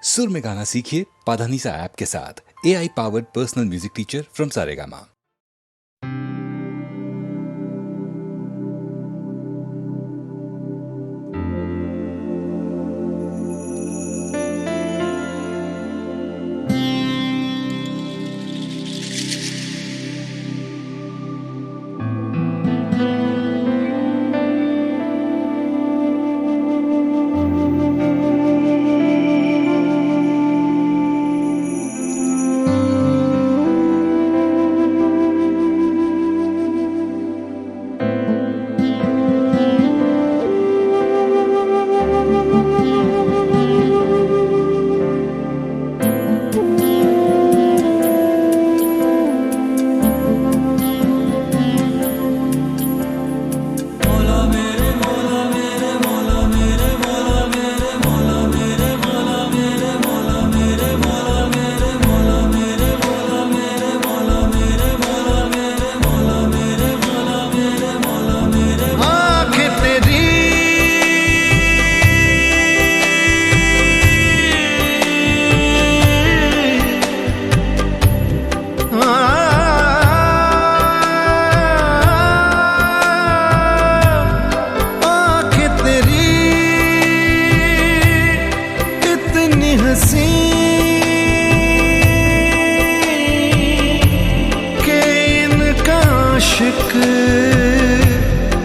सुर में गाना सीखिए पाधानीसा ऐप के साथ। AI powered personal music teacher from Saregama.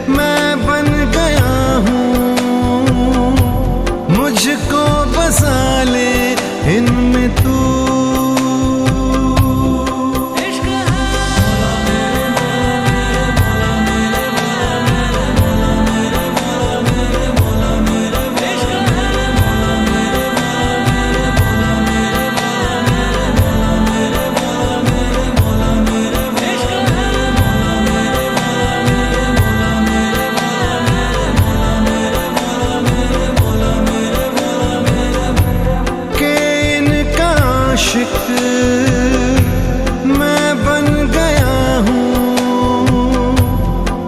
मैं बन गया हूँ, मुझको बसा ले इनमें तू। मैं बन गया हूँ,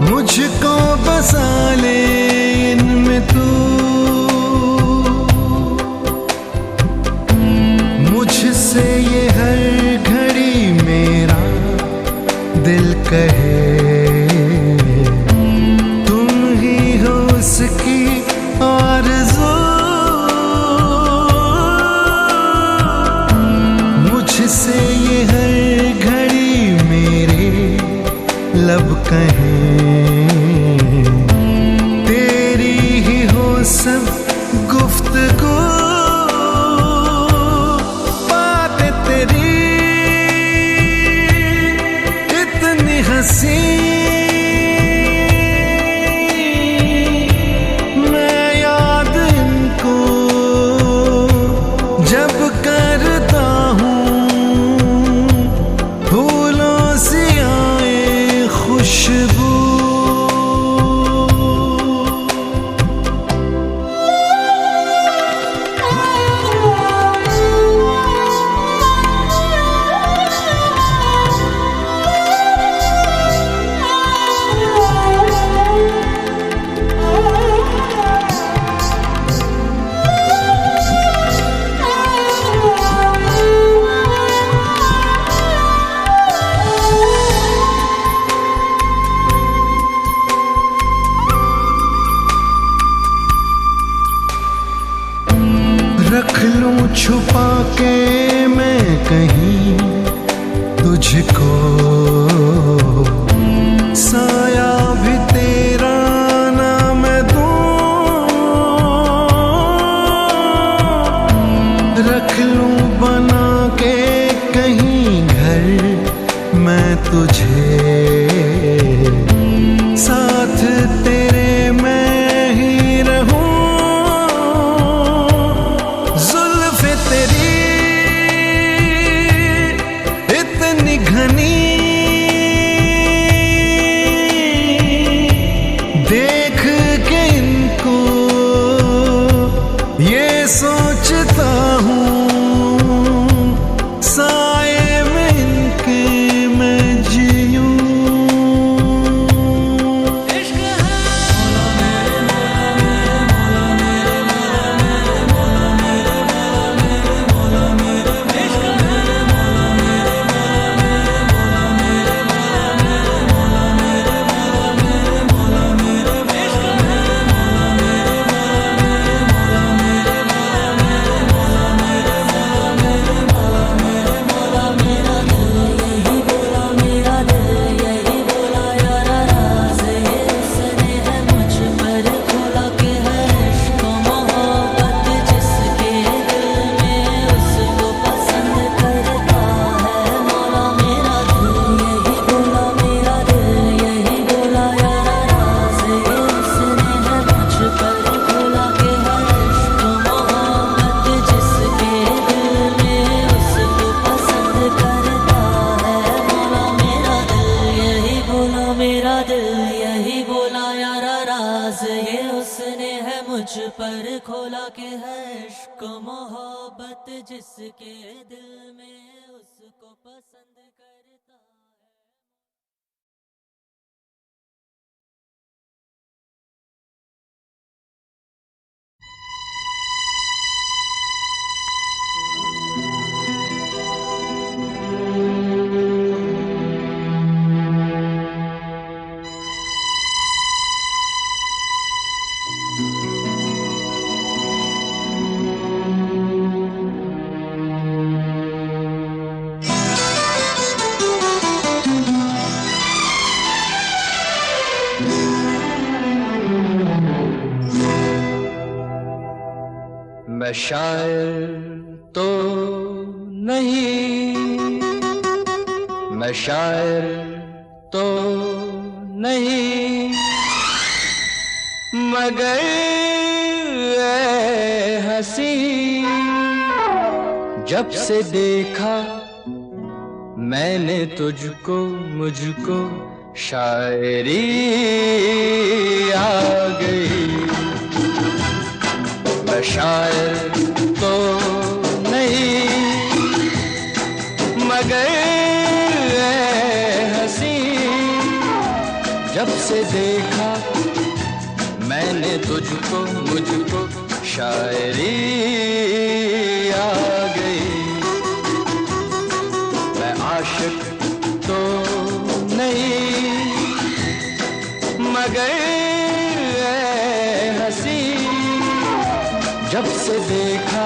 मुझको बसा ले इनमें तू। मुझसे ये हर घड़ी मेरा दिल कहे, तुम ही हो उसकी आरज़ू। से ये हर घड़ी मेरे लब कहें, तेरी ही हो सब गुफ्तगू। बातें तेरी इतनी हंसी, मैं याद इनको जब करता हूँ, खुशबू। रख लूं छुपा के मैं कहीं तुझको, साया भी तेरा ना मैं दूं। रख लूं बना के कहीं घर मैं तुझे, साथ तेरे मैं ही रहूं। घनी देख के इनको ये सोचता हूँ, साए में इनके मैं जीऊं। के है इश्क मोहब्बत जिसके दिल में उसको पसंद करता है। मैं शायर तो नहीं, मैं शायर तो नहीं, मगर ऐ हंसी जब से देखा मैंने तुझको, मुझको शायरी आ गई। मैं शायर तो नहीं, मगर ऐ हंसी जब से देखा मैंने तुझको, मुझको शायरी आ गई। मैं आशिक तो नहीं, मगर ऐ हंसी जब से देखा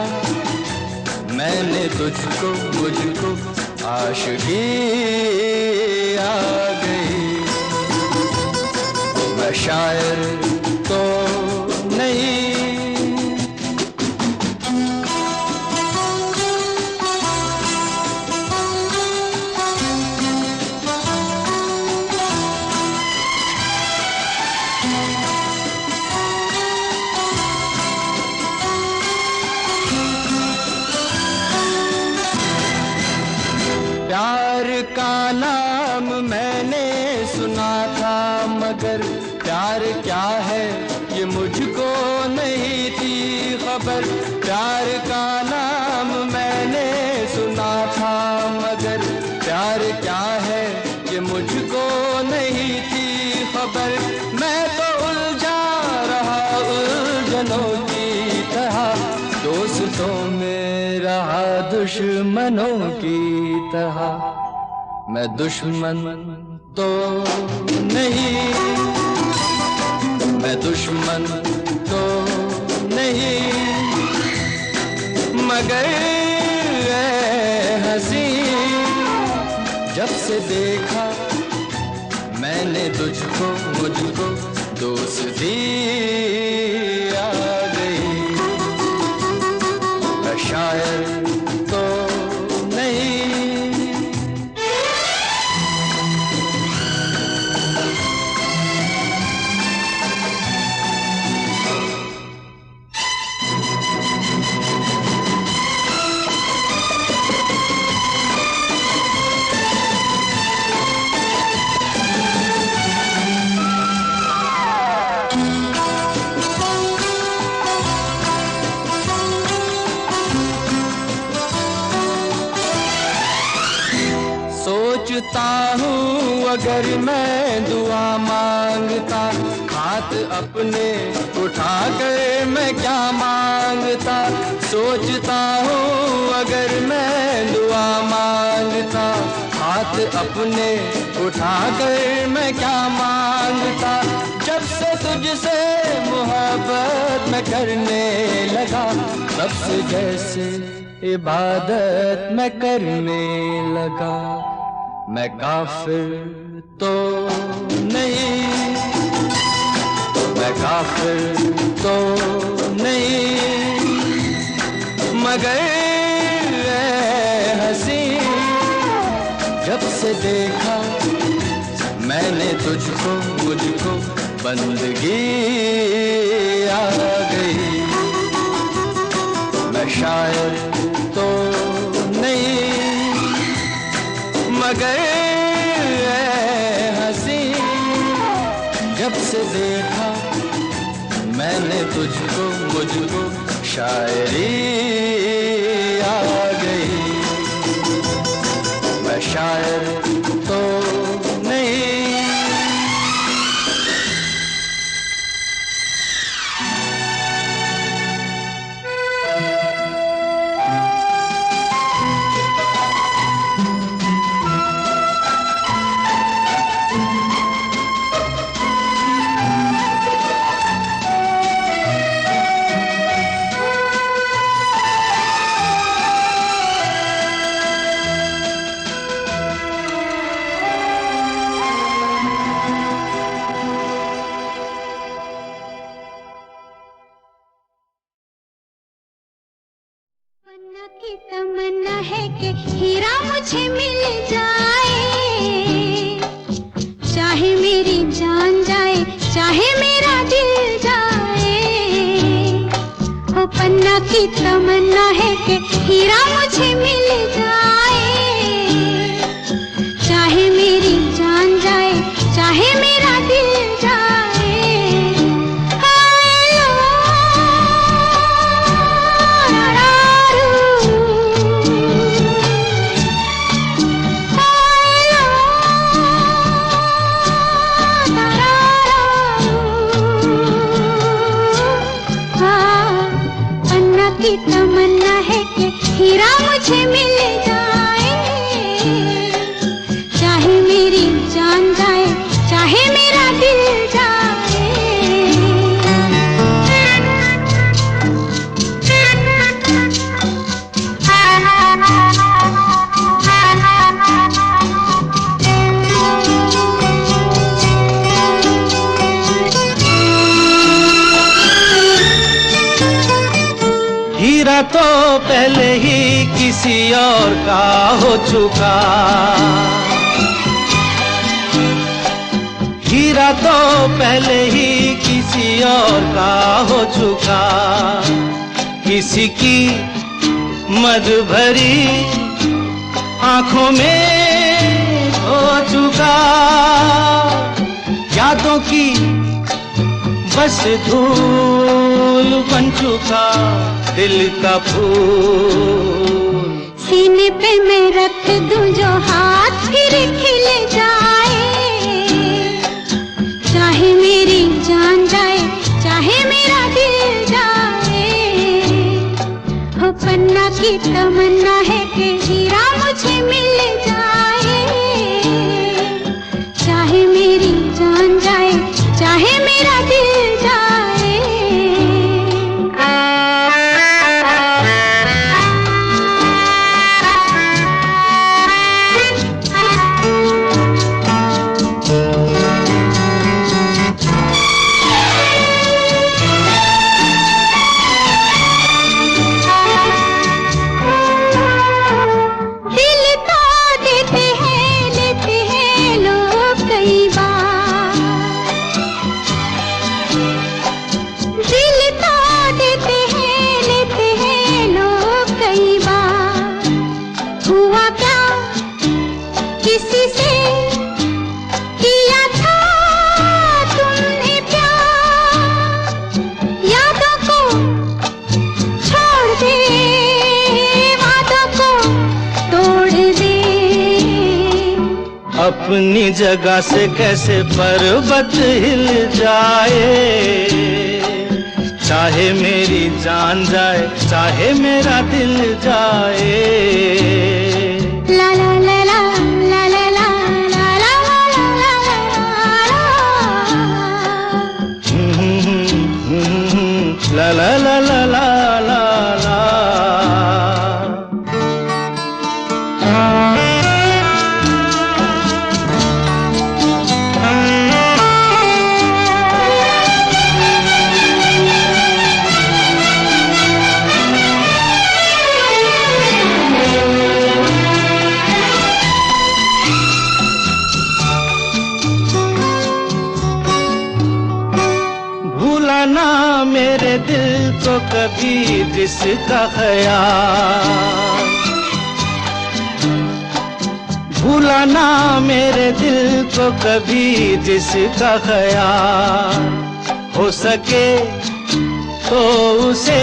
मैंने तुझको, मुझको आशिकी आ गई। मैं शायर तो नहीं। प्यार का नाम मैंने सुना था, मगर प्यार क्या है ये मुझको नहीं थी खबर। प्यार का नाम मैंने सुना था, मगर प्यार क्या है ये मुझको नहीं थी खबर। मैं तो उलझा रहा उलझनों की तरह, दोस्तों में रहा दुश्मनों की तरह। मैं दुश्मन तो नहीं, मैं दुश्मन तो नहीं, मगर ऐ हंसी जब से देखा मैंने तुझको, मुझको दोस्ती आ गई। मैं शायर तो नहीं। सोचता हूँ अगर मैं दुआ मांगता, हाथ अपने उठा कर मैं क्या मांगता। सोचता हूँ अगर मैं दुआ मांगता, हाथ अपने उठा कर मैं क्या मांगता। जब से तुझसे मोहब्बत मैं करने लगा, तब से जैसे इबादत मैं करने लगा। मैं काफिर तो नहीं, मैं काफिर तो नहीं, मगर ऐ हंसी जब से देखा मैंने तुझको, मुझको बंदगी आ गई। मैं शायर तो नहीं, मगर ऐ हंसी जब से देखा मैंने तुझको, मुझको शायरी आ गई, मैं शायर तो नहीं। की तमन्ना है कि हीरा मुझे मिल जाए, चाहे मेरी जान जाए, चाहे मेरा दिल जाए। ओ पन्ना की तमन्ना है कि हीरा मुझे मिल जाए, चाहे मेरी जान जाए, चाहे मेरा दिल जाए। की तमन्ना है कि हीरा मुझे मिल जाए, चाहे मेरी जान जाए, चाहे मेरा दिल जाए। हीरा तो पहले ही किसी और का हो चुका, हीरा तो पहले ही किसी और का हो चुका। किसी की मद भरी आंखों में हो चुका, यादों की बस धूल बन चुका दिल का फूल। सीने पे मैं रख दूं जो हाथ फिर खिल जाए, चाहे मेरी जान जाए, चाहे मेरा दिल जाए। हो पन्ना की तमन्ना है कि हीरा मुझे मिल जाए, चाहे मेरी जान जाए, चाहे मेरा दिल जाए। अपनी जगह से कैसे पर्वत हिल जाए, चाहे मेरी जान जाए, चाहे मेरा दिल जाए। ला ला ला ला ला ला ला ला ला ला ला ला ला ला ला। मेरे दिल को कभी जिसका ख्याल, भूला ना मेरे दिल को कभी जिसका ख्याल। हो सके तो उसे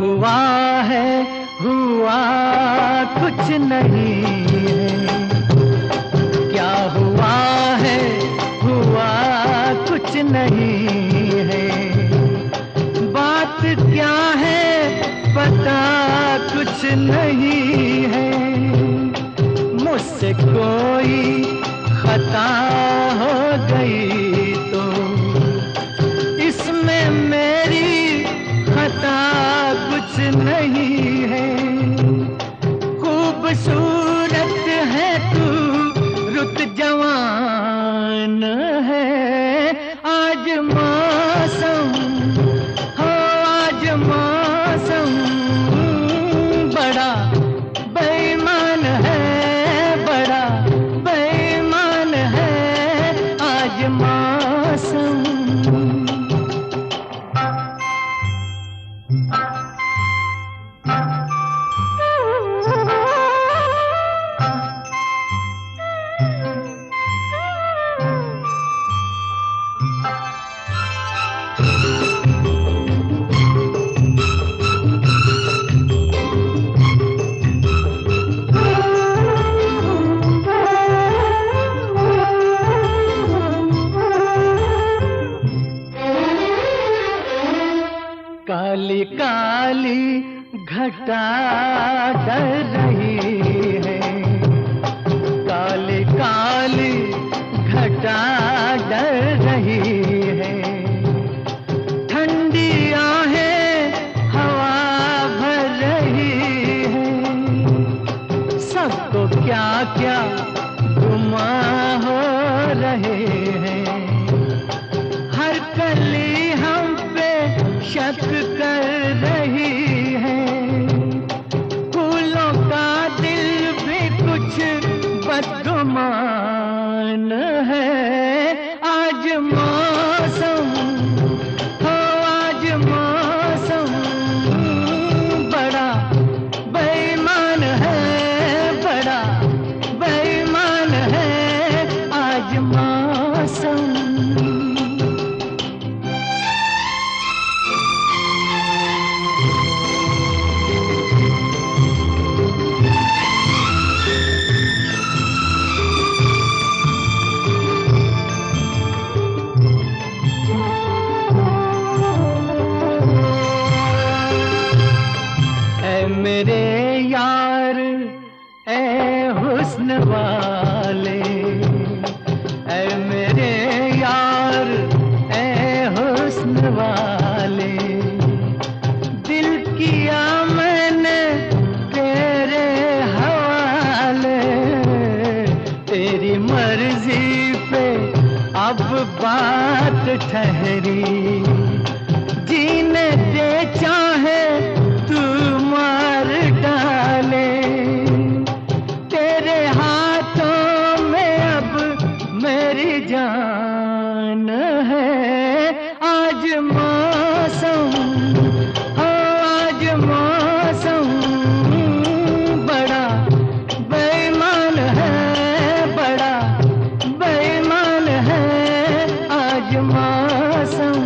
हुआ है हुआ कुछ नहीं है, क्या हुआ है हुआ कुछ नहीं है, बात क्या है पता कुछ नहीं है, मुझसे कोई खता हो गई तो इसमें मेरी खता कुछ नहीं है, खूबसूरत है तू रुत जवान है, आज मौसम हो आज मौसम बड़ा बेईमान है, बड़ा बेईमान है आज मौसम। काली काली घटा डर रही है, काली काली घटा डर रही है, ठंडी आहें हवा भर रही है, सबको क्या क्या गुमा हो रहे हैं, हर कली हम पे शक कर रही है, फूलों का दिल भी कुछ बदगुमान है, आज मौसम हो आज मौसम बड़ा बेईमान है, बड़ा बेईमान है आज मौसम। मेरे यार ए हुस्न वाले, ए मेरे यार ए हुस्न वाले, दिल किया मैंने तेरे हवाले, तेरी मर्जी पे अब बात ठहरी, जीने दे चाहे तू मार डाले, तेरे हाथों में अब मेरी जान है, आज मौसम हो आज मौसम बड़ा बेईमान है, बड़ा बेईमान है आज मौसम।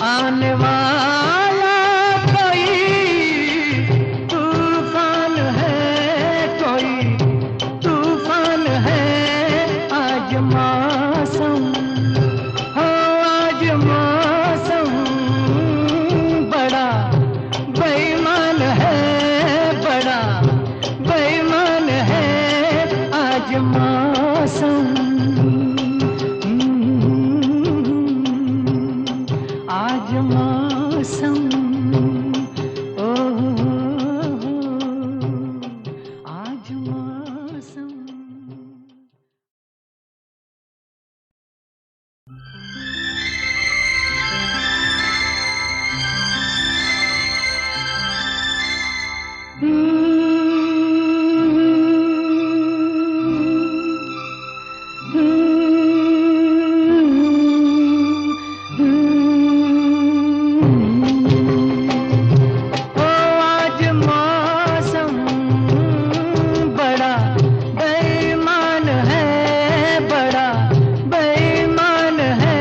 आने वाला कोई तूफान है, कोई तूफान है आज मौसम हो आज मौसम बड़ा बेईमान है, बड़ा बेईमान है आज मौसम, आज मौसम ओ आज मौसम। बेईमान है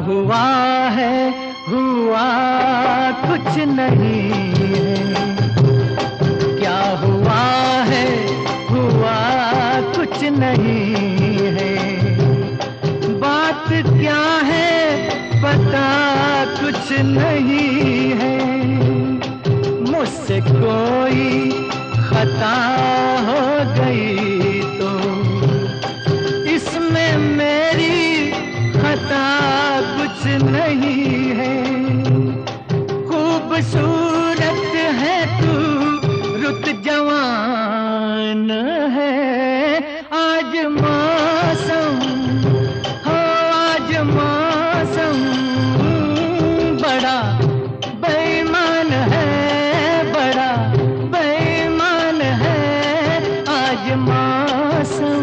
हुआ है हुआ कुछ नहीं है, क्या हुआ है हुआ कुछ नहीं है, बात क्या है पता कुछ नहीं है, मुझसे कोई खता हो गई तो इसमें मेरी खता कुछ नहीं है, खूबसूरत है तू रुत जवान है, आज मौसम हो आज मौसम बड़ा बेईमान है, बड़ा बेईमान है आज मौसम।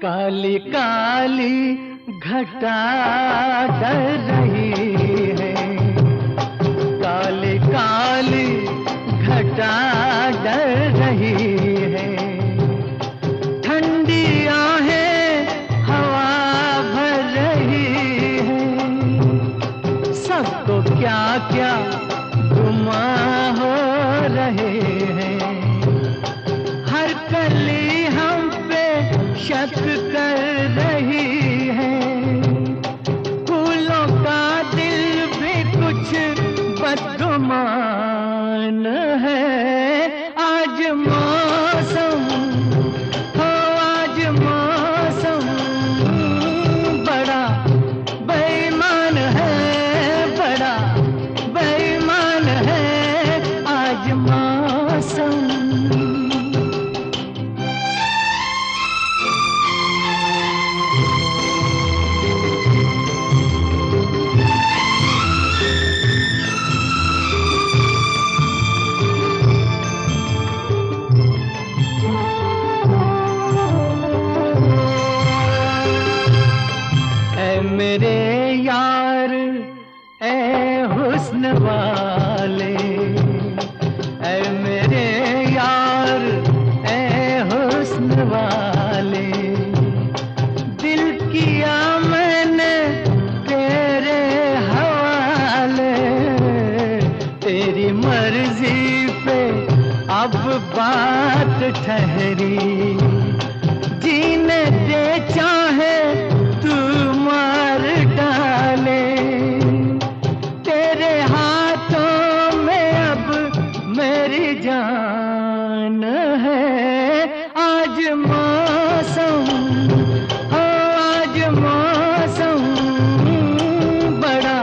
काली काली घटा डर रही है, काली काली घटा डर रही है, ठंडी आहें हवा भर रही है, सबको क्या क्या गुमा हो रहे हैं, हर कली हम पे शक कर रही है, फूलों का दिल भी कुछ बदगुमान है, आज मौसम हो आज मौसम बड़ा बेईमान है, बड़ा बेईमान है आज मौसम। मेरे यार ए हुस्न वाले, ए मेरे यार ए हुस्न वाले, दिल किया मैंने तेरे हवाले, तेरी मर्जी पे अब बात ठहरी, जीने दे चाहे तू मार डाले, तेरे हाथों में अब मेरी जान है, आज मौसम हो आज मौसम बड़ा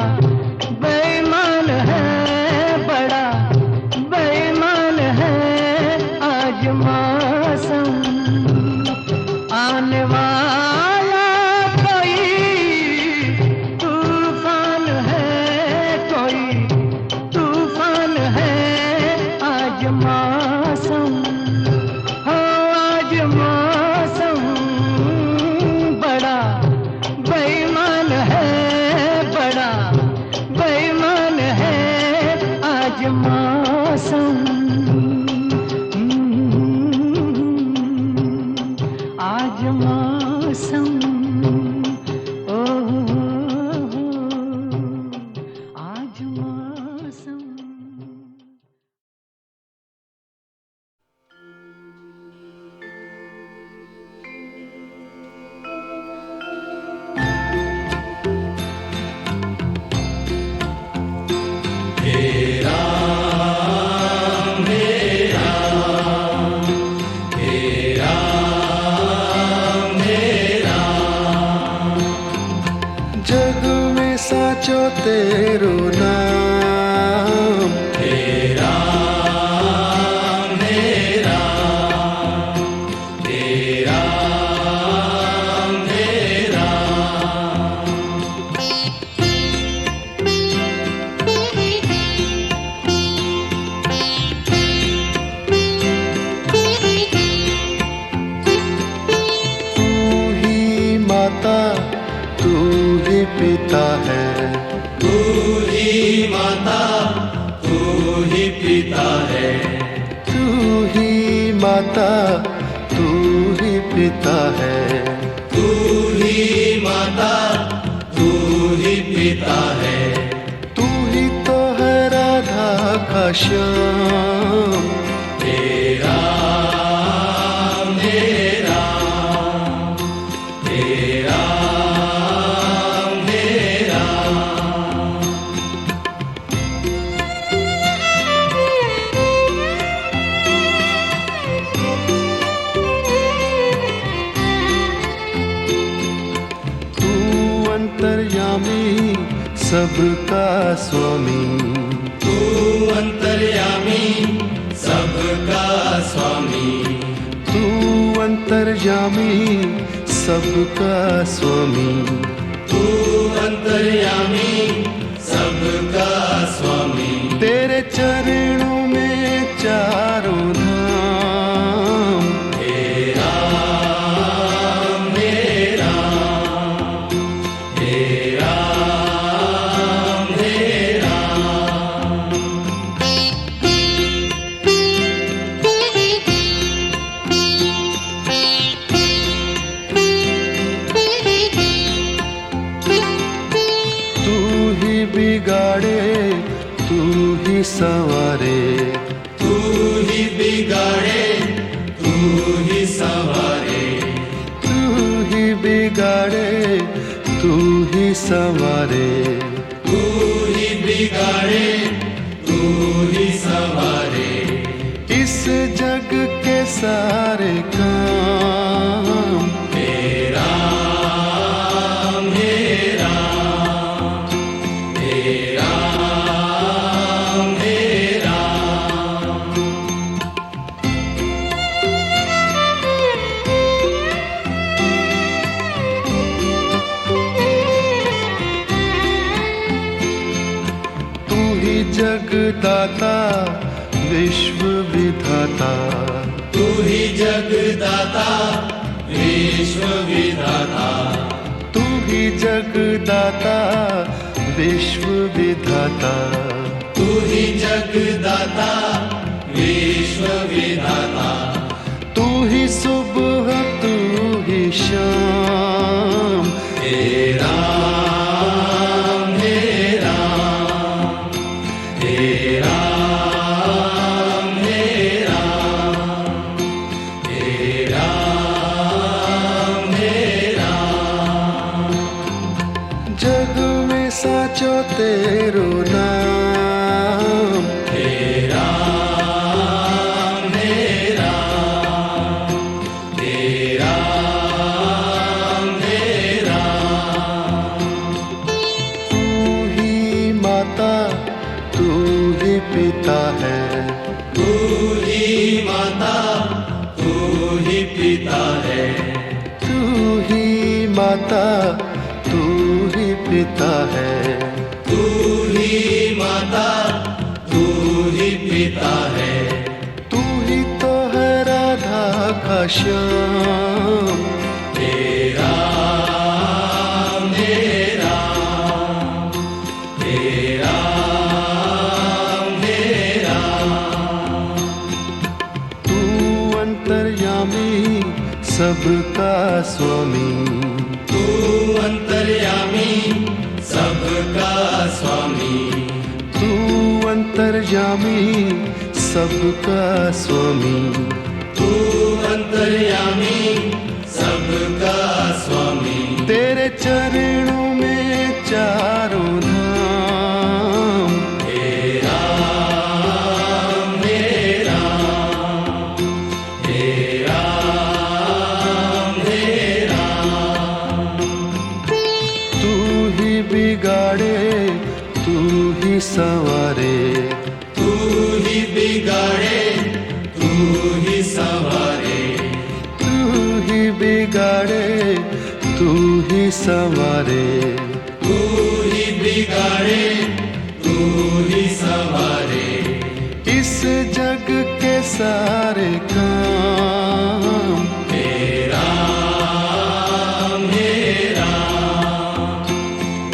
बेईमान है, बड़ा बेईमान है आज मौसम। आने वाला कोई तूफान है, कोई तूफान है आज मौसम। माता तू ही पिता है, तू ही माता तू ही पिता है, तू ही माता तू ही पिता है, तू ही तो है राधा का श्याम। तेरा मेरा तेरा मेरा। तू अंतर्यामी सबका स्वामी, तू अंतर्यामी सबका स्वामी, तू अंतर्यामी सबका स्वामी, तू अंतर्यामी सबका स्वामी। तेरे चरणों में चारों धाम। तेरा मेरा तेरा मेरा। तू ही बिगाड़े तू ही संवारे, तू ही बिगाड़े तू ही संवारे, तू ही बिगाड़े तू ही संवारे, तू ही बिगाड़े तू ही संवारे। इस जग के सारे काम। तेरा मेरा तेरा मेरा। तू ही जगदाता विश्व विधाता, तू ही जगदाता विश्व विधाता, तू ही जगदाता विश्व विधाता, तू ही जगदाता विश्व विधाता। तू ही सुबह तू ही शाम। तेरा मेरा तेरा मेरा तेरा मेरा। जग में साचो तेरो नाम। तेरा मेरा तेरा मेरा। तू ही माता तू ही पिता है, तू ही माता तू ही पिता है, तू ही माता तू ही पिता है, तू ही माता तू ही पिता है, तू ही तो है राधा का श्याम। तेरा मेरा तेरा मेरा। तू अंतर्यामी सबका स्वामी, तू अंतर्यामी सबका स्वामी, तू अंतर्यामी सबका स्वामी, तू अंतर्यामी सबका स्वामी। तेरे चरणों में चारों धाम। तेरा मेरा तेरा मेरा। तू ही बिगाड़े तू ही संवारे, तू ही बिगाड़े तू ही संवारे, तू ही बिगाड़े तू ही संवारे, तू ही बिगाड़े तू ही संवारे। इस जग के सारे काम। तेरा मेरा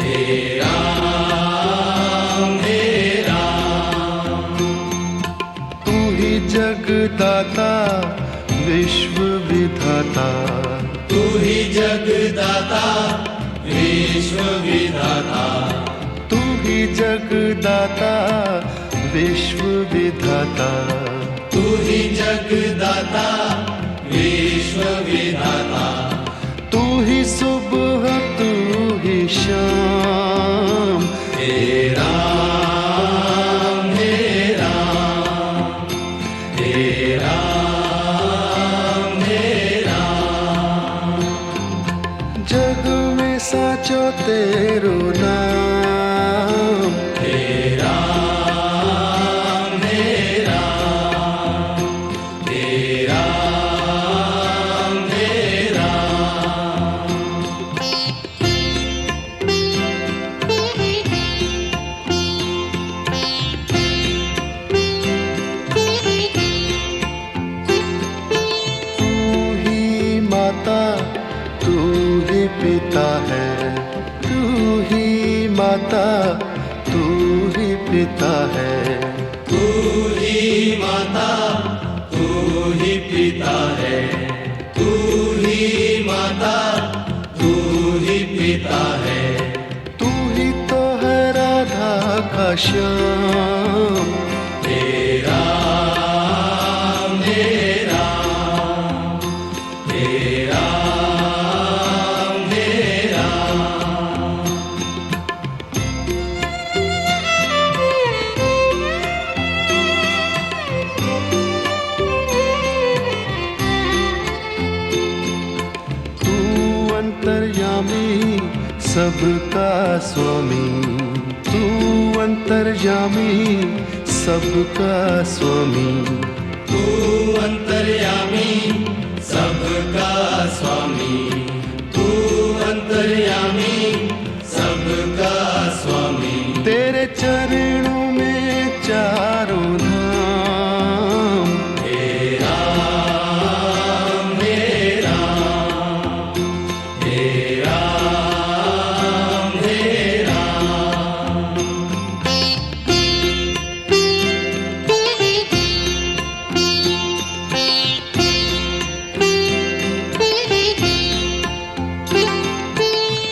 तेरा मेरा। जगदाता विश्व विधाता, तू ही जगदाता विश्व विधाता, तू ही जगदाता विश्व विधाता, तू ही जगदाता विश्व विधाता, तू ही सुबह तू ही शाम, हे राम हे राम हे राम हे राम। जग में साचो तेरो नाम, हे राम हे राम हे राम हे राम। तू ही माता तू ही पिता है, तू ही माता तू ही पिता है, तू ही माता तू ही पिता है, तू ही माता तू ही पिता है, तू ही तो है राधा का श्याम, हे राम हे राम हे राम हे राम। तू अंतर्यामी सबका स्वामी, तू अंतर्यामी सबका स्वामी, तू अंतर्यामी सबका स्वामी, तू अंतर्यामी सबका स्वामी। तेरे चरणों में चारों धाम, हे राम हे राम हे राम हे राम।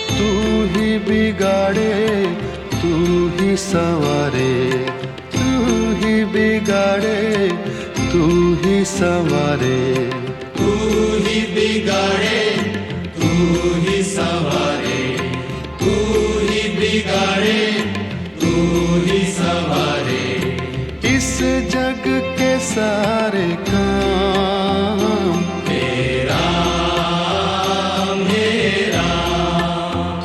तू ही बिगाड़े तू ही संवारे, तू ही बिगाड़े तू ही संवारे, तू ही बिगाड़े तू ही संवारे, तू ही बिगाड़े तू ही संवारे। इस जग के सारे काम, हे राम हे राम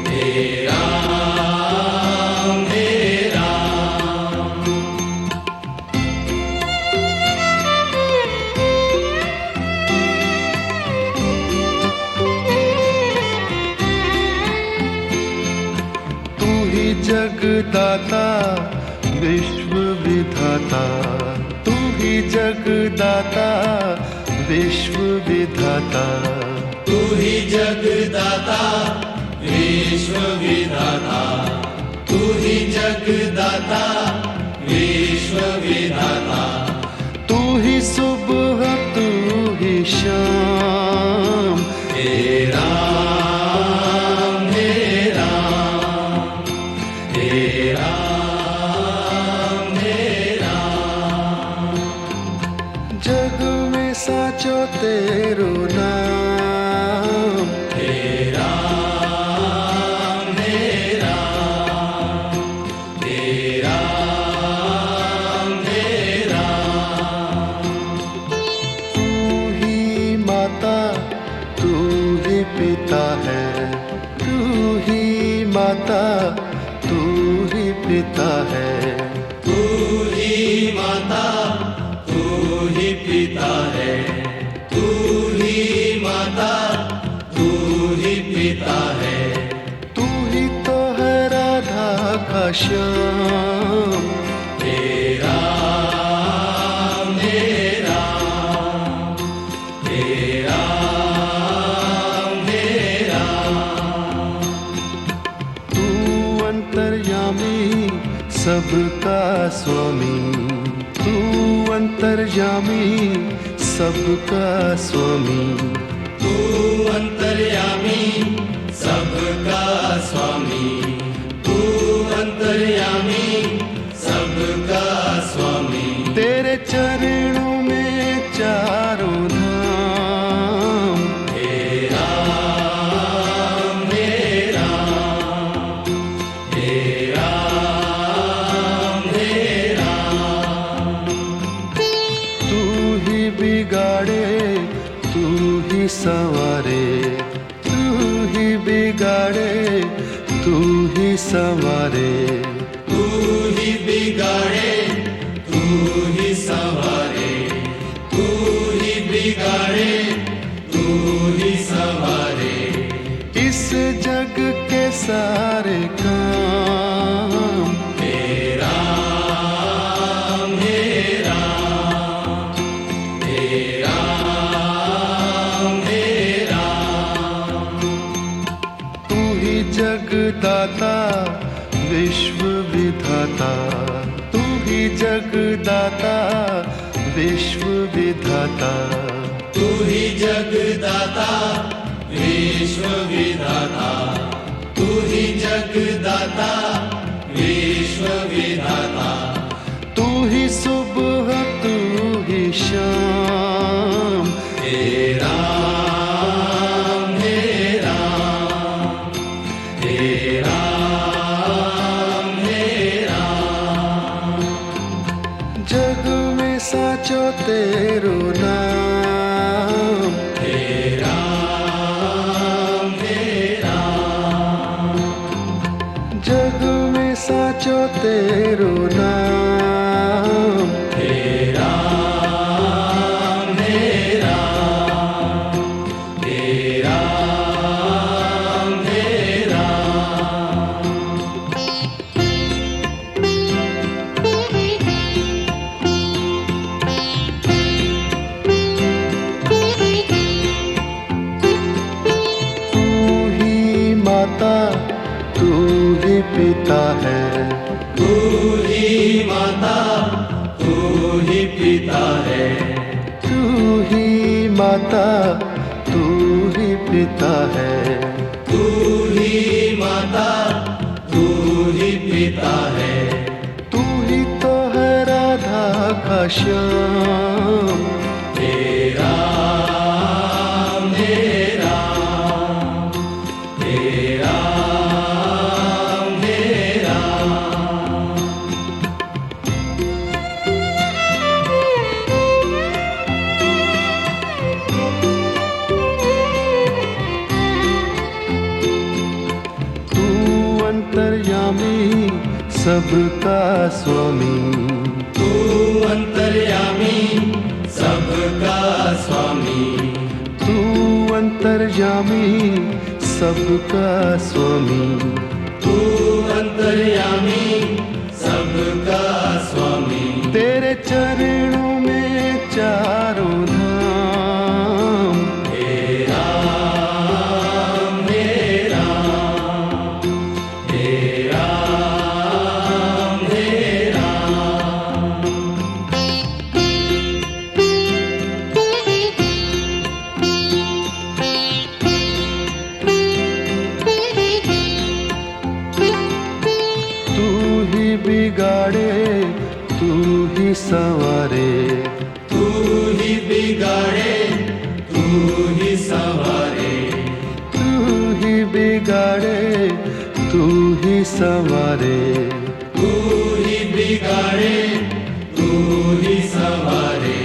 हे राम हे राम। तू ही जगदाता विश्व विधाता, तू ही जगदाता विश्व विधाता, तू ही जगदाता विश्व विधाता, तू ही जगदाता विश्व विधाता, तू ही सुबह तू ही शाम, हे राम हे राम हे राम हे राम। जग में साचो तेरो नाम, हे राम हे राम हे राम हे राम। तू ही माता तू ही पिता है, तू ही माता तू ही पिता है, तू ही माता तू ही पिता है, तू ही माता तू ही पिता है, तू ही तो है राधा का श्याम, हे राम हे राम हे राम हे राम। तू अंतर्यामी सबका स्वामी, तू अंतर्यामी सबका स्वामी, तू अंतर्यामी सबका स्वामी, तू अंतर्यामी सबका स्वामी। तेरे चरणों में चारों धाम, हे राम हे राम, हे राम हे राम। तू ही बिगाड़े तू ही संवारे, तू ही बिगाड़े तू ही संवारे, तू ही बिगाड़े तू ही संवारे, तू ही बिगाड़े तू ही संवारे। इस जग के सारे काम, हे राम हे राम, हे राम हे राम। तू ही जगदाता विश्व विधाता, तू ही जगदाता विश्व विधाता, तू ही जगदाता विश्व विधाता, तू ही जगदाता विश्व विधाता। तू ही सुबह तू ही शाम, हे राम हे राम, हे राम हे राम। जग में साचो तेरो नाम, हे राम हे राम, जग में साचो तेरो नाम। हे राम हे राम, हे राम हे राम। तू ही माता तू ही पिता है, तू ही माता तू ही पिता है, तू ही माता तू ही पिता है, तू ही माता तू ही पिता है। तू ही तो है राधा का श्याम, हे राम हे राम, हे राम हे राम। तू अंतर्यामी सबका स्वामी, तू अंतर्यामी सबका स्वामी, तू अंतर्यामी सबका स्वामी, तू अंतर्यामी सबका स्वामी। तेरे चरणों में चारों धाम, हे राम हे राम, हे राम हे राम। तू ही बिगाड़े तू ही संवारे, तू ही बिगाड़े तू ही संवारे, तू ही बिगाड़े तू ही संवारे। तू ही बिगाड़े तू ही संवारे।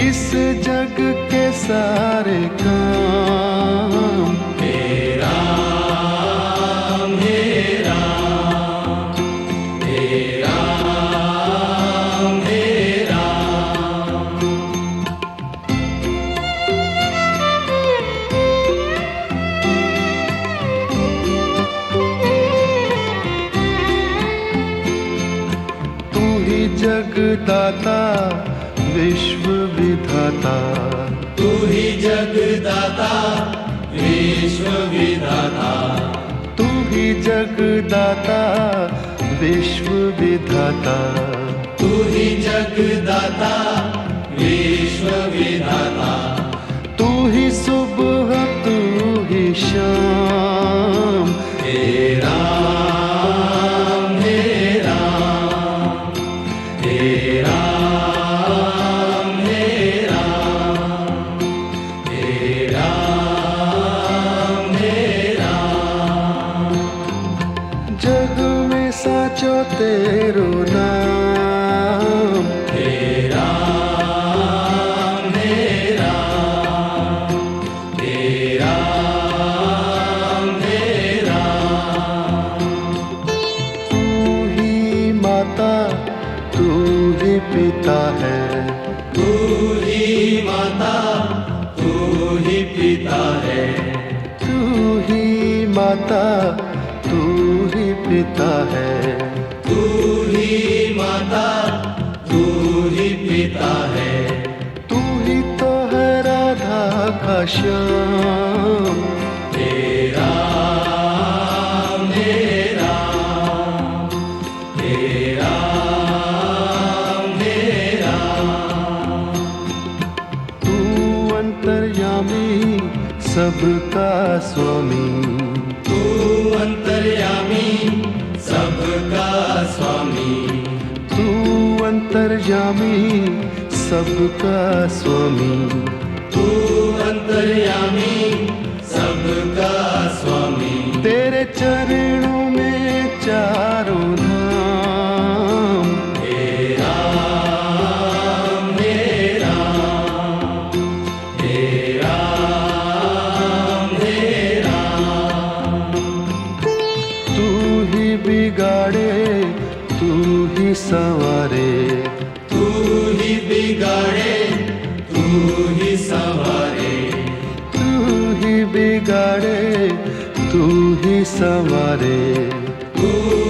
इस जग के सारे काम, हे राम हे राम, हे राम हे राम। तू ही जगदाता विश्व विधाता, तू ही जगदाता विश्व विधाता, तू ही जगदाता विश्व विधाता, तू ही जगदाता तेरो नाम। हे राम हे राम हे राम हे राम। तू ही माता तू ही पिता है, तू ही माता तू ही पिता है, तू ही माता तू ही पिता है। तू ही माता तू ही पिता है। तू ही तो है राधा का श्याम। हे राम हे राम हे राम हे राम। तू अंतर्यामी सबका स्वामी, तू अंतर्यामी सबका स्वामी, तू अंतर्यामी सबका स्वामी। तू अंतर्यामी सबका स्वामी। तेरे चरणों में चारों धाम। हे राम हे राम हे राम हे राम। तू ही बिगाड़े तू ही संवारे, तू ही बिगाड़े तू ही संवारे, तू ही बिगाड़े तू ही संवारे। तू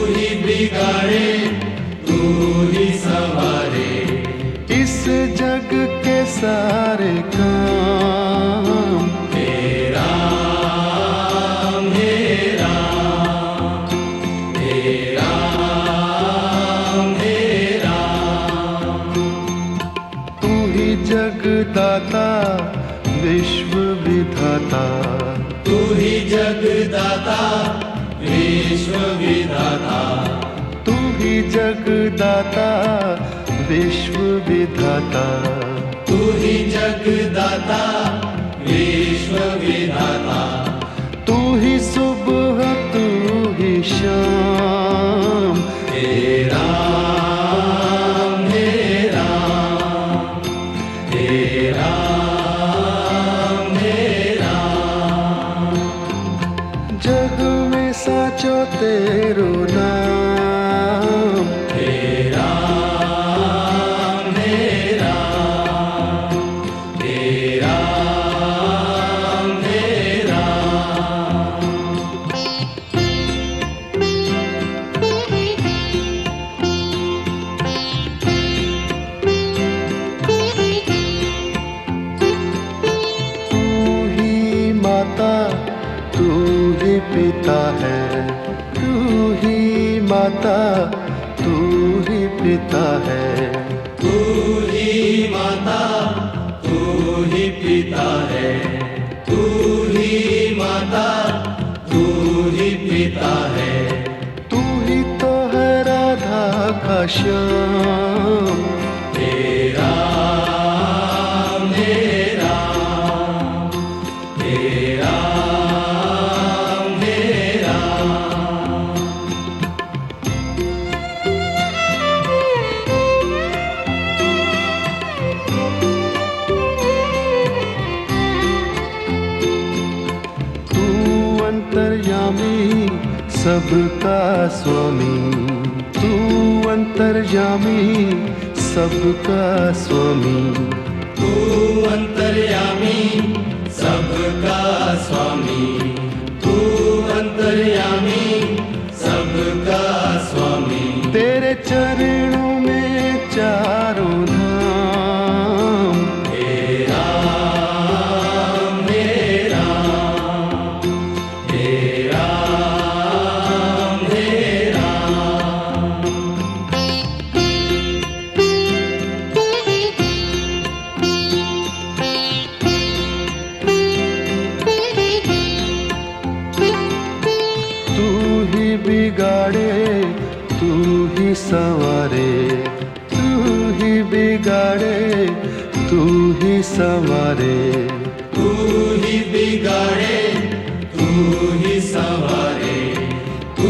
ही बिगाड़े तू ही संवारे। इस जग के सारे काम। हे राम हे राम हे राम हे राम। तू ही जगदाता विश्व विधाता, तू ही जगदाता विश्व विधाता, तू ही जगदाता विश्व विधाता। तू ही जगदाता विश्व विधाता। तू ही सुबह तू ही शाम। हे राम हे राम हे राम हे राम। जग में साचो तेरो नाम। हे राम हे राम हे राम हे राम। तू ही माता तू ही पिता है, तू ही माता तू ही पिता है। तू ही माता तू ही पिता है, तू ही माता तू ही पिता है। तू ही तो है राधा का श्याम। हे राम हे राम हे राम हे राम। तू अंतर्यामी सबका स्वामी, तू अंतर्यामी सबका स्वामी। तू अंतर्यामी सबका स्वामी, तू अंतर्यामी सबका स्वामी। तेरे चरणों में चारों धाम। हे राम हे राम हे राम हे राम। तू ही बिगाड़े तू ही संवारे, तू ही बिगाड़े तू ही संवारे। तू ही बिगाड़े तू ही संवारे, तू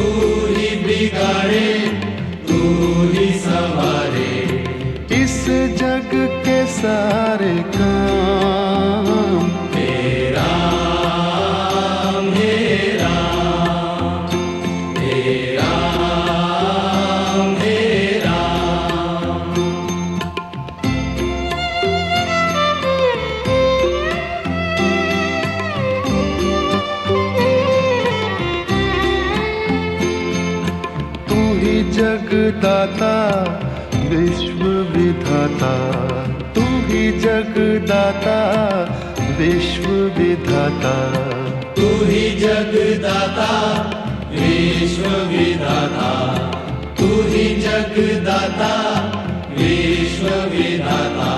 ही बिगाड़े तू के सारे काम। हे राम हे राम हे राम हे राम। तू ही जगदाता विश्व विधाता, तू ही जगदाता विश्व विधाता। तू ही जगदाता विश्व विधाता, तू ही जगदाता विश्व विधाता।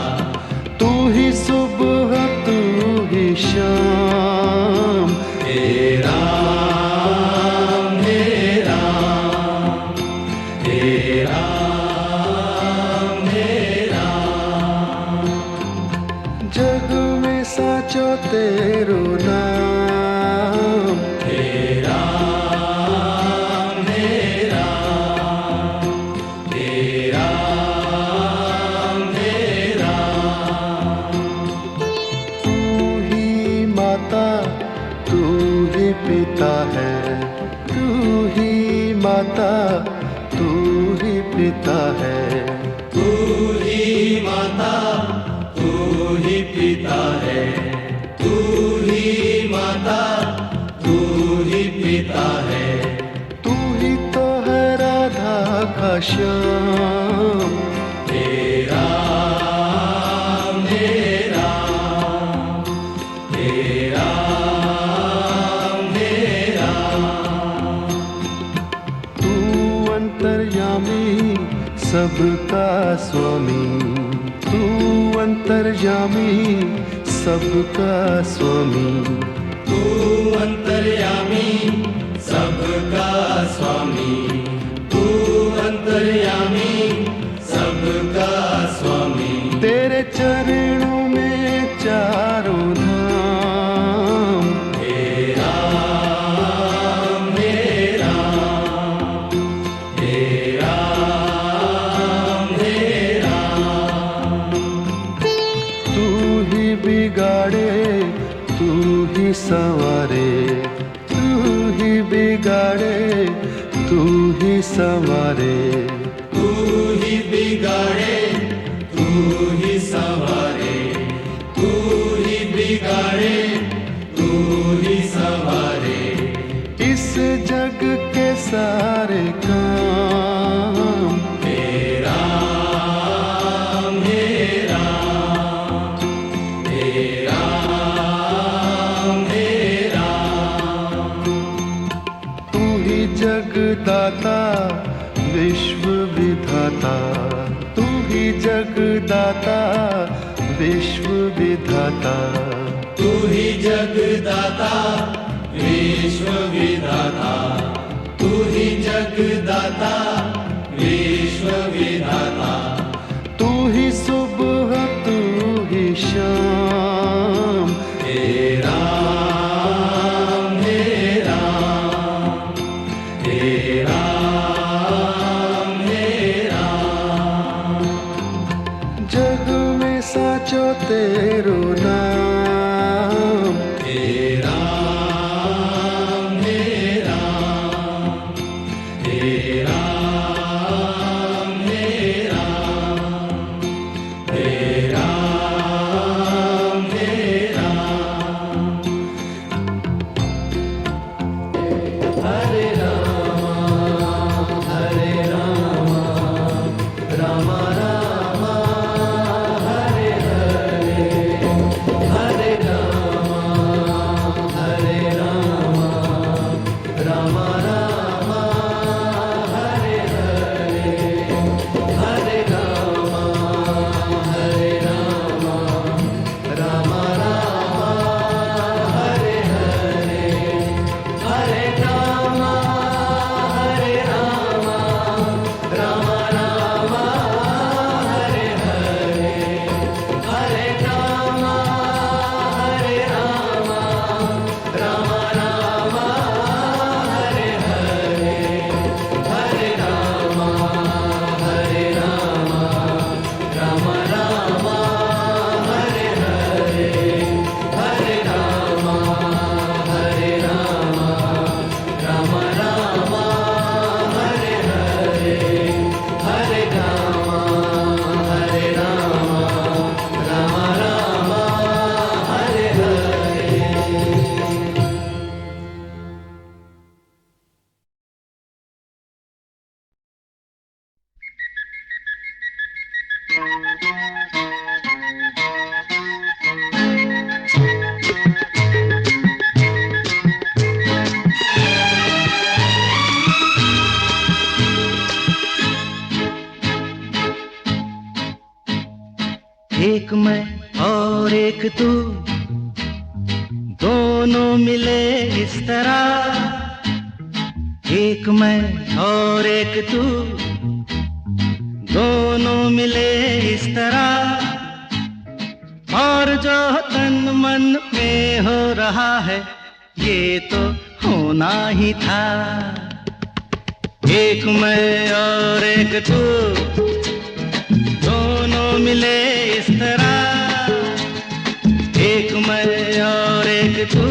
तू ही सुबह तू ही शाम। हे राम हे राम हे राम हे राम। जग में साचो तेरो नाम। हे राम हे राम हे राम हे राम। तू ही माता तू ही पिता है, तू ही माता तू ही पिता है। तू ही माता तू ही पिता है, तू ही माता तू ही पिता है। तू ही तो है राधा का श्याम। हे राम हे राम हे राम हे राम। तू अंतर्यामी सबका स्वामी, तू अंतर्यामी सबका स्वामी। तू अंतर्यामी सबका स्वामी, तू अंतर्यामी सबका स्वामी। तेरे चरणों में चारों धाम। हे राम हे राम हे राम हे राम। तू ही बिगाड़े तू ही संवारे, तू ही बिगाड़े तू ही संवारे। तू ही बिगाड़े तू ही संवारे, तू ही बिगाड़े तू ही संवारे। इस जग के सारे काम। हे राम हे राम हे राम हे राम। तू ही जगदाता विश्व विधाता, तू ही जगदाता विश्व विधाता। तू ही जगदाता विश्व विधाता, तू ही जगदाता विश्व विधाता। तू ही सुबह तू ही शाम। हे राम हे राम हे राम हे राम। जग में साचो तेरो नाम। हे राम हे राम हे राम हे राम हे राम हे राम। हरे राम हरे राम राम राम हरे हरे एक मैं और एक तू, दोनों मिले इस तरह। एक मैं और एक तू, दोनों मिले इस तरह। और जो तन मन में हो रहा है ये तो होना ही था। एक मैं और एक तू, दोनों मिले इस तरह। एक मैं और एक तू,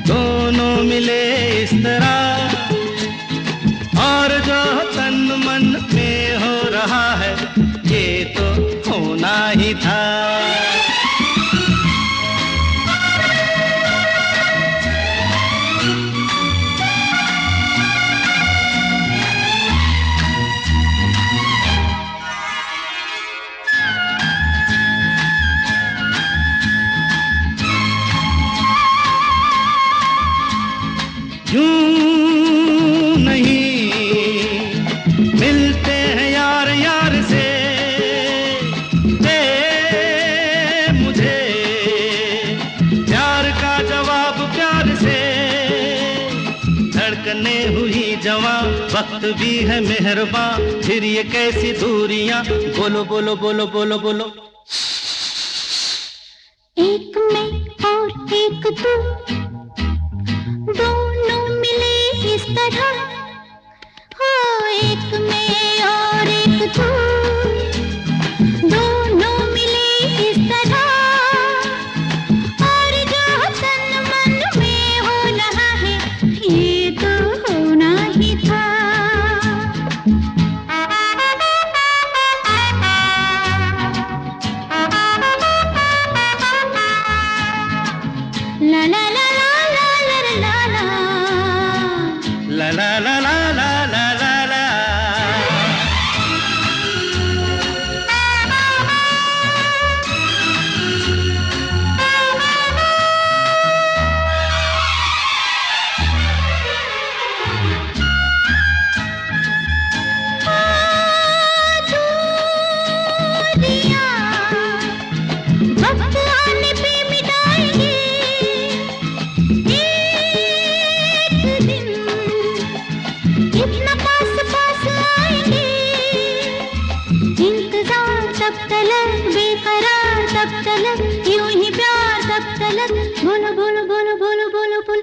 दोनों मिले इस तरह। और जो तन मन में हो रहा है ये तो होना ही था। यूं नहीं मिलते हैं यार यार से, दे मुझे प्यार का जवाब प्यार से। धड़कने हुई जवां, वक्त भी है मेहरबान, फिर ये कैसी दूरियां। बोलो बोलो बोलो बोलो बोलो। एक मैं और एक तू, दोनों मिले इस तरह। हो एक मैं और एक तू, दोनों मिले इस तरह। और जो तन मन में हो रहा है ये तो होना ही था। ला ला ला ला ला ला ला ला ला ला ला ला ला ला ला ला। वक्त आने पे मिटाएंगे एक दिन, इतना पास पास आएंगे। इंतजार तब तलक, बेकरार तब तलक, यूं ही प्यार तब तलक। बोलो बोलो बोलो बोलो बोलो बोलो।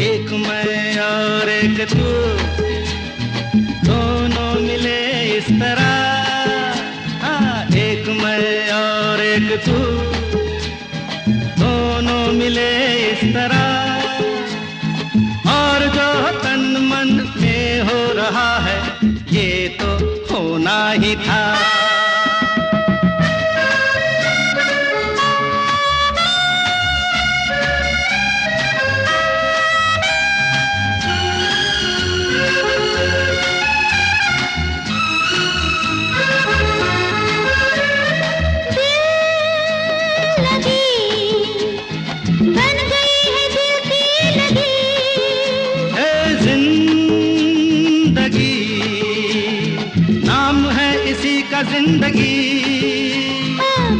एक मैं और एक तू, दोनों मिले इस तरह। हाँ, एक मैं और एक तू, दोनों मिले इस तरह। और जो तन मन में हो रहा है ये तो होना ही था। बन गई है दिल की लगी। ए जिंदगी नाम है इसी का जिंदगी।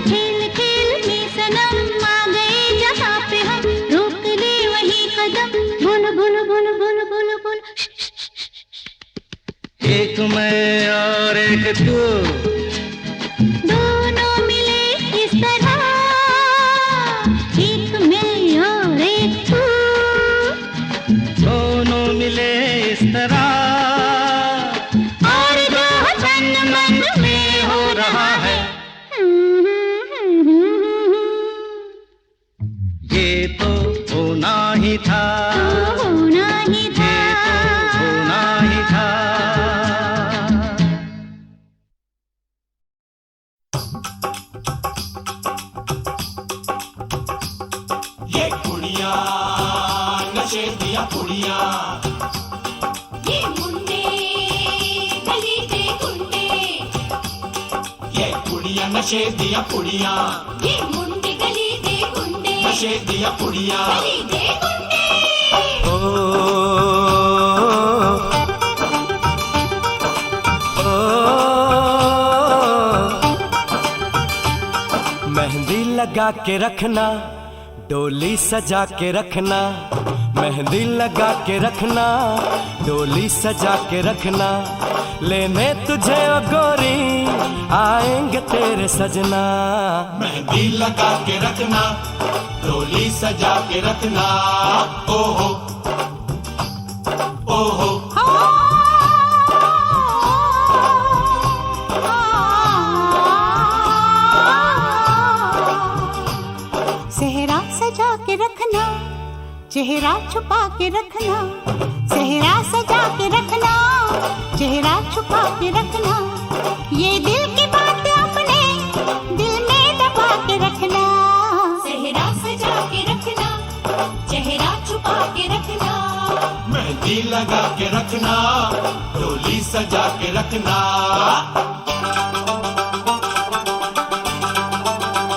खेल खेल में सनम आ गए जहाँ पे हम, रोक ले वही कदम। बोलो बोलो बोलो बोलो बोलो बोलो। एक मैं और एक तू, दोनों मिले इस तरह। एक मैं और एक तू, दोनों मिले इस तरह। और जो तन मन में हो रहा है ये तो होना ही था। होना ही था। ये तो होना ही था। ये कुड़िया नशे दिया कुड़िया, ये मुंडे गली के गुंडे, ये कुड़िया नशे दिया कुड़िया, ये मुंडे गली के गुंडे, नशे दिया कुड़िया। गली के गुंडे। ओ लगा के रखना, डोली सजा के रखना, मेहंदी लगा के रखना, डोली सजा के रखना, लेने तुझे ओ गोरी आएंगे तेरे सजना। मेहंदी लगा के रखना, डोली सजा के रखना, ओहो ओहो। सेहरा सजा के रखना, चेहरा छुपा के रखना, सेहरा सजा के रखना, चेहरा छुपा के रखना, ये दिल की बात अपने दिल में दबा के रखना। सेहरा सजा के रखना, चेहरा छुपा के रखना, मेहंदी लगा के रखना, डोली सजा के रखना।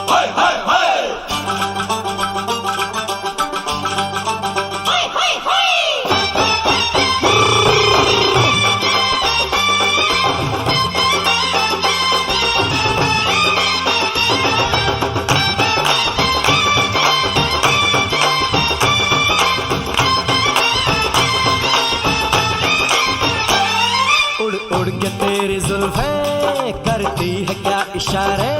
हाय हाय हाय उड़ के तेरी जुल्फें करती है क्या इशारे,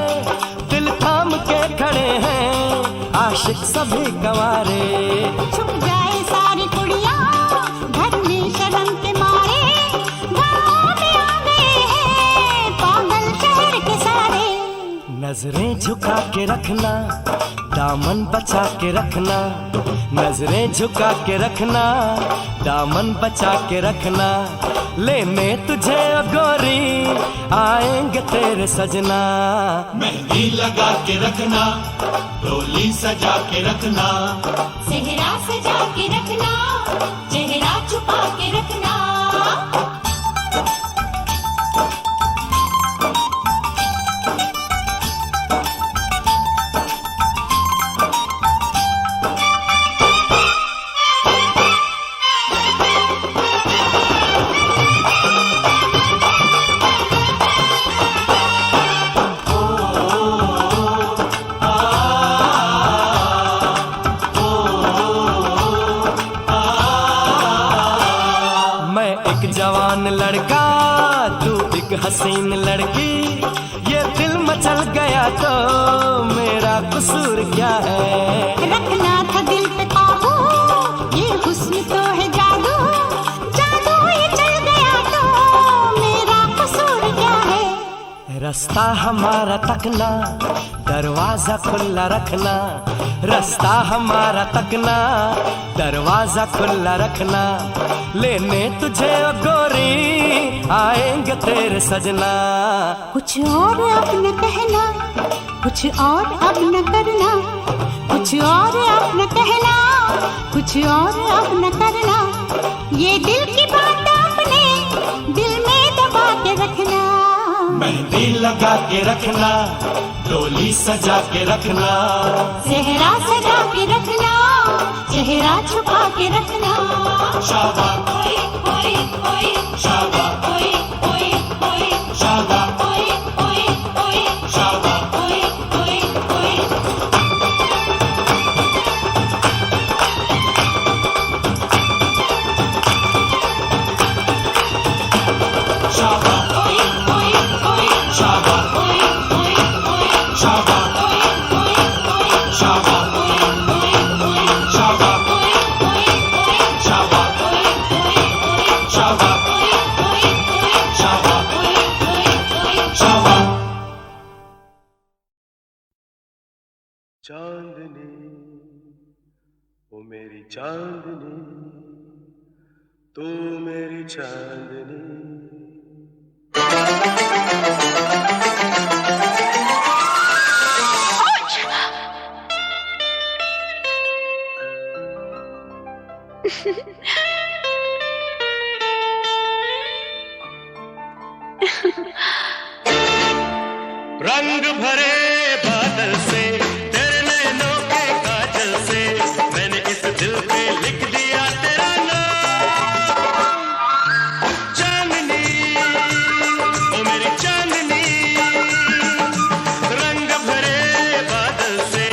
दिल थाम के खड़े हैं आशिक सभी गंवारे। छुप जाए सारी कुड़ियाँ घर में शर्म के मारे, गाँव में आ गए हैं पागल शहर के सारे। नजरें झुका के रखना, दामन बचा के रखना, नजरें झुका के रखना, दामन बचा के रखना, लेने तुझे ओ गोरी आएंगे तेरे सजना। मेहंदी लगा के रखना, डोली सजा के रखना, सेहरा सजा के रखना, चेहरा छुपा के रखना। जवान लड़का तू एक हसीन लड़की, ये दिल मचल गया तो मेरा कसूर क्या है। रखना था दिल पे काबू, ये हुस्न तो है जादू, जादू ये चल गया तो मेरा कसूर क्या है। रास्ता हमारा तकना, दरवाजा खुला रखना, रास्ता हमारा तकना, दरवाजा खुला रखना, लेने तुझे ओ गोरी आएंगे तेरे सजना। कुछ और अब न कहना, कुछ और अब न करना, कुछ और अब न कहना, कुछ और अब न करना, ये दिल की बात अपने दिल में दबा के रखना। मेहंदी लगा के रखना, डोली सजा के रखना, सेहरा सजा के रखना, चेहरा छुपा के रखना। शाबा ओए ओए ओए शाबा ओए ओए ओए शाबा ओए ओए ओए शाबा ओए ओए ओए। शाबा ओए ओए ओए शाबा ओए ओए ओए शाबा ओए ओए ओए शाबा ओए ओए ओए शाबा ओए ओए ओए शाबा ओए ओए ओए शाबा ओए ओए ओए शाबा ओए ओए ओए। शाबा। चांदनी ओ मेरी चांदनी, तू मेरी चांदनी। रंग भरे बादल से, तेरे नैनों के काजल से, मैंने इस दिल पे लिख दिया तेरा नाम। चांदनी ओ मेरी चांदनी, रंग भरे बादल से,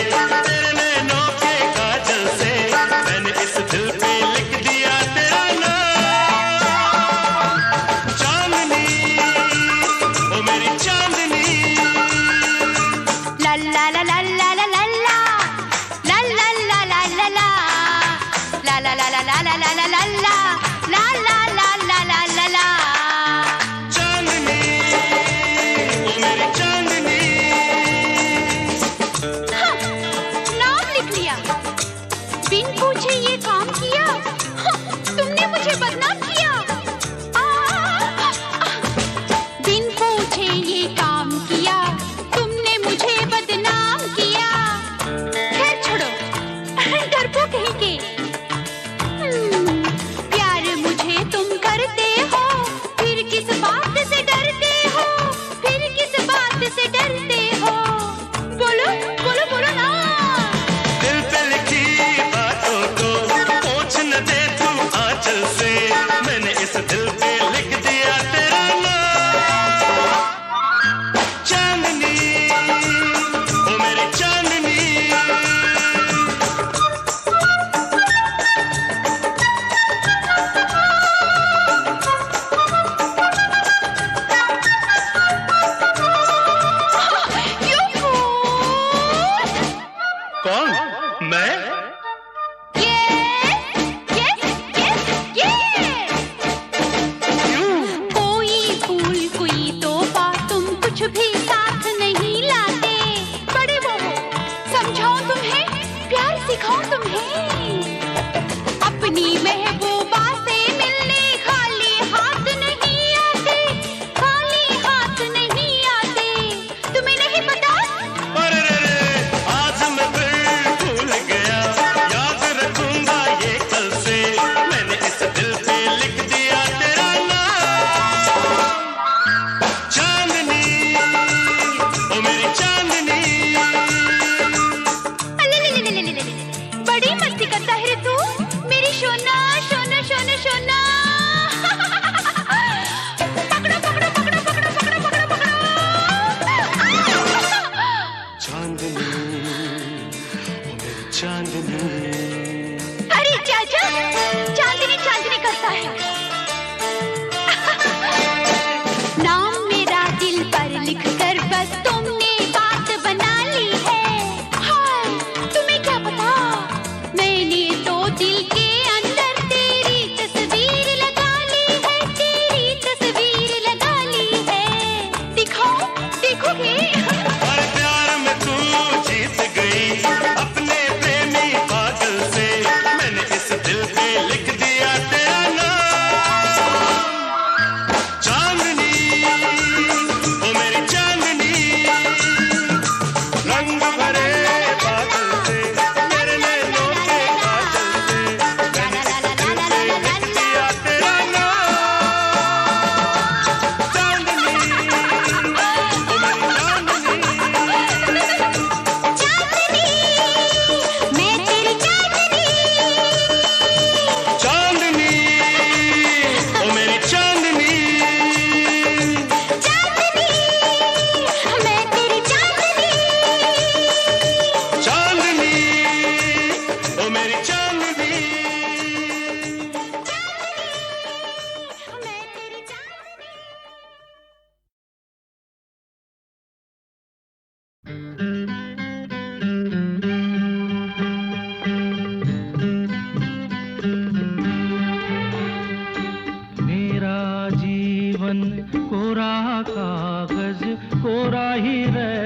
मेरा जीवन कोरा कागज कोरा ही रह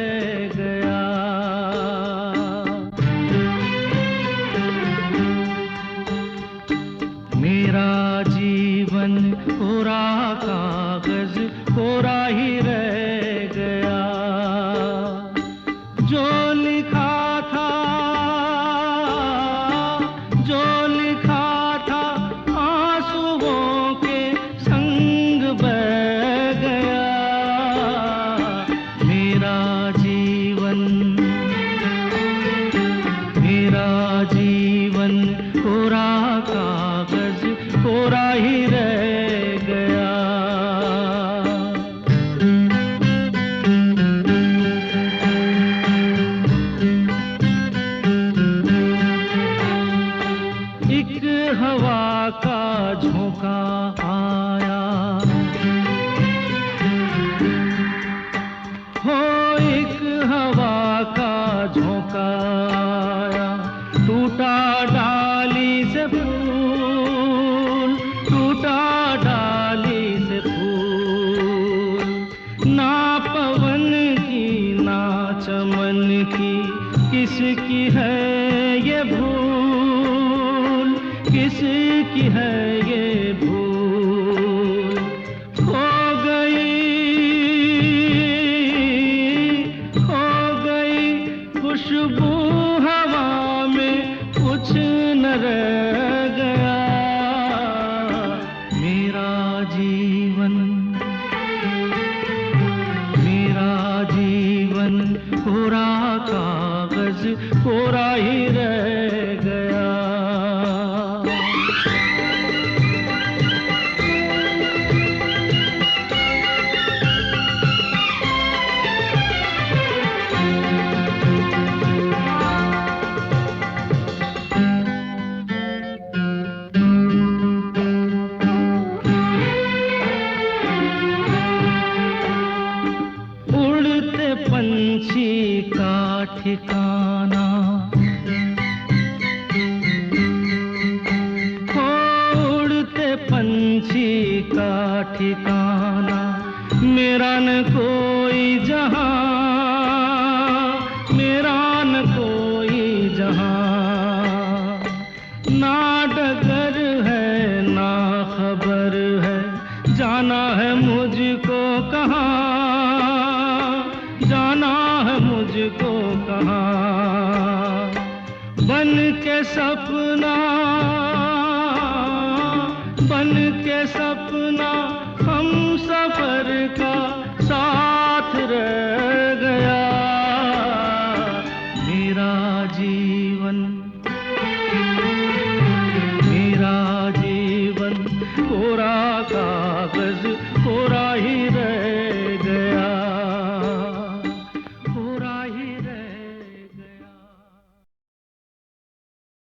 गया। मेरा जीवन कोरा कागज कोरा ही रह गया। जो लिखा था, जो लिखा था आंसुओं के संग बह गया। मेरा जीवन कोरा कागज कोरा ही रह गया। एक हवा का झोंका आया, हो एक हवा का झोंका आया। टूटा डाली से फूल, टूटा डाली से फूल। ना पवन की ना चमन की, किसकी है ये भूल, किसकी है ये भूल। खो गई खुशबू हवा में, कुछ न रह गया। मेरा जीवन कोरा कागज कोरा ही रह गया। उड़ते पंछी का ठिकाना, उड़ते पंछी का ठिकाना। मेरा न कोई जहां, मेरा न कोई जहां। ना डगर है ना खबर है, जाना है मुझको कहाँ, जाना है मुझको कहाँ। बन के सपना, बन के सपना